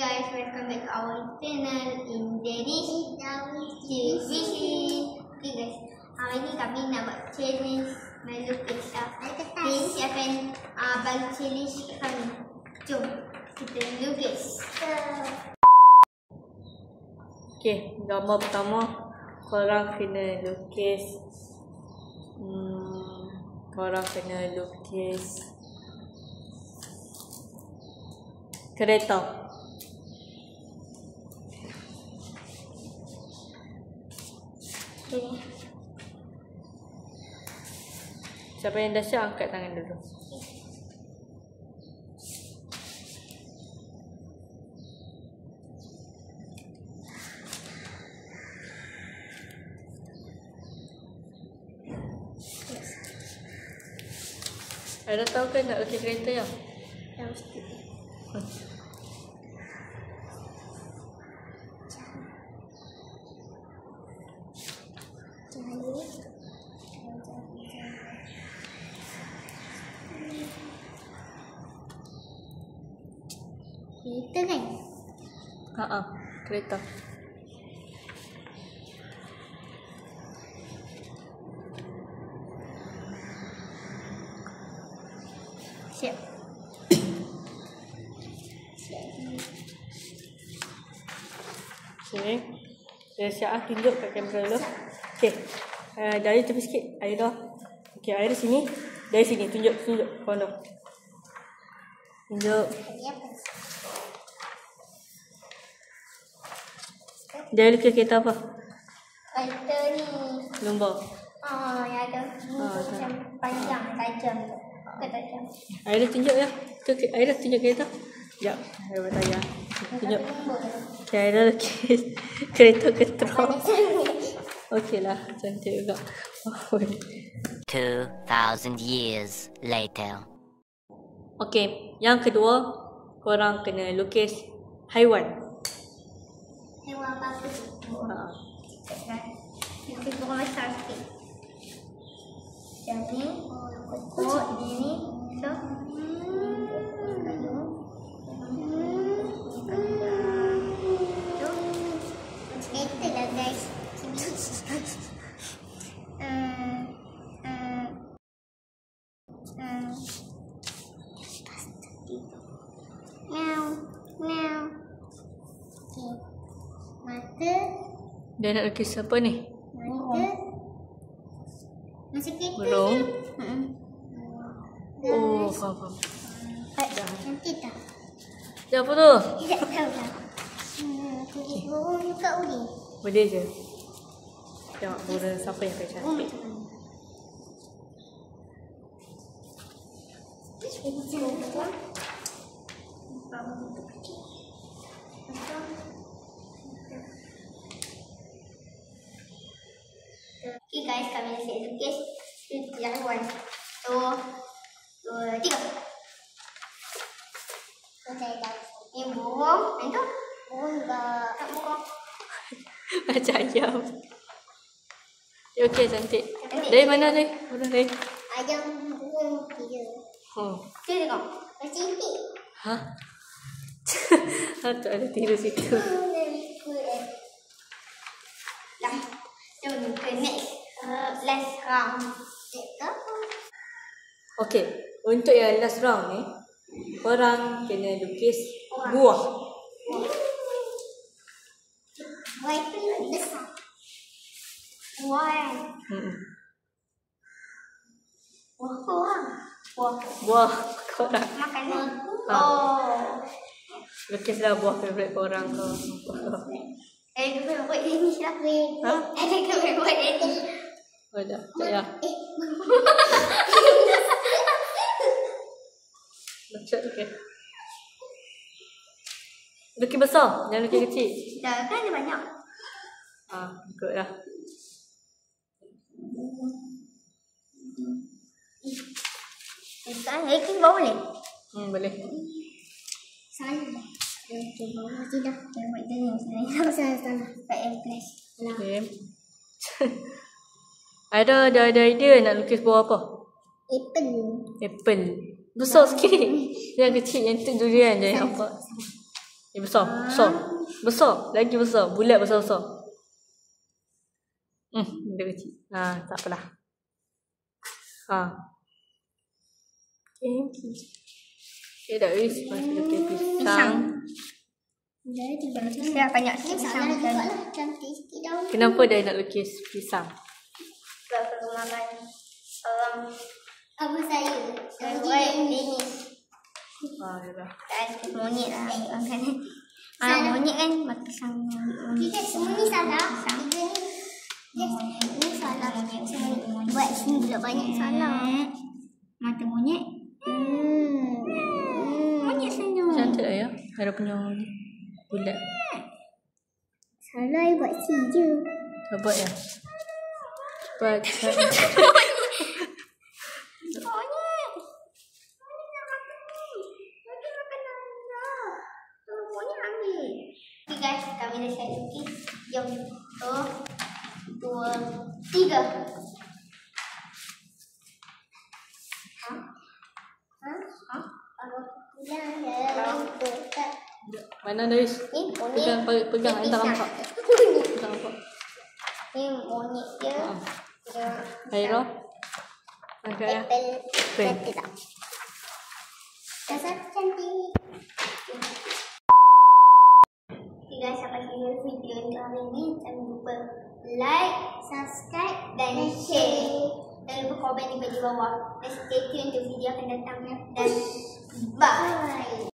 Guys, welcome back to our channel in Danish TV. Okay guys, hari ni kami nak buat challenge melukis. Siapa yang bagi challenge kat kami? Jom kita lukis. Okay, gambar pertama korang kena lukis kereta. Siapa yang dah siap angkat tangan dulu. Ada tahu ke nak lukis kereta ya? Tahu sikit. Kereta kan? Kereta. Siap. Okay. Dah siap tunjuk kat kamera dulu. Okay. Dari tepi sikit. Air dah. Okay, air sini. Dari sini. Tunjuk kono. Tunjuk. Dia lukis kereta apa? Kereta ni. Lumba. Yang ada macam panjang, tajam tu. Tajam. Air tunjuk ya. Air tunjuk kereta. Sekejap. Air bertanya. Tunjuk. Okay, Air lukis kereta ketrok. Okey lah. Cantik juga. 2,000 years later. Okey. Yang kedua, korang kena lukis haiwan. Hewan apa tu? Lukis bukan besar sikit. Macam ni. Dia ni. So. Kereta lah guys. Meow. Okay. Mata. Dia nak lukis apa ni? Mata. Macam kereta Burung. je. Oh, faham. Nanti tak? Dia apa tu? Tidak tahu tak? Kulit burung juga boleh. Boleh je. Tengok burung siapa yang pakai cantik. Okay guys, kami dah siap lukis haiwan. 1, 2, 3. Ini burung. Yang tu? Burung juga. Tak burung. Macam ayam. Okey, cantik. Dari mana ni? Burung dari? Ayam burung 3. Kita tengok. Macam ini. Ha? Tak ada tiru situ. Dah. Jom ke next. Last round. Okey, untuk yang last round ni, korang kena lukis buah. Buah itu besar. Buah. Buah korang. Buah korang. Makanan. Lukislah buah favourite korang tu. Kami buat ini lah. Ha? Kami buat ini. Oh, tak payah. Macam okey. Lukis besar, jangan lukis kecil. Dah kan ada banyak. Ikutlah. Sekarang lagi bawah boleh? Boleh. Salah. Cuba mesti dah. Kita buat dia. Salah. Tak yang flash. Okay. Ada idea nak lukis buah apa? Apple. Besar sikit. Yang kecil, yang tu durian je. Nampak. Besar. Besar. Lagi besar. Bulat besar-besar. Dia kecil. Tak apalah. Okay, dah wis. Masih lukis pisang. Saya banyak pisang dan cantik sikit daun. Kenapa dia nak lukis pisang? Sebab perkembangan orang apa saya buat ini. Yalah. Dan monyet lah orang kan. Monyet kan makan pisang. Kita semua ni salah. Ini salah. Buat sini pula banyak salah. Mata monyet. Monyet senyum. Cantik lah ya. Ada punya bulat. Salah buat si je. Tak buat ya? Buat. Okay guys, kami dah siap lukis. Jom. 1, 2, 3. Mana Dais? Pegang tak nampak. Tak nampak. Ni monyet dia. Aira. Angkat ya. Pen. Tak. Rasa cantik. Okay guys, sampai sini video hari ini. Jangan lupa like, subscribe dan share. Jangan lupa komen di bawah. Dan stay tune untuk video akan datang. Dan bye.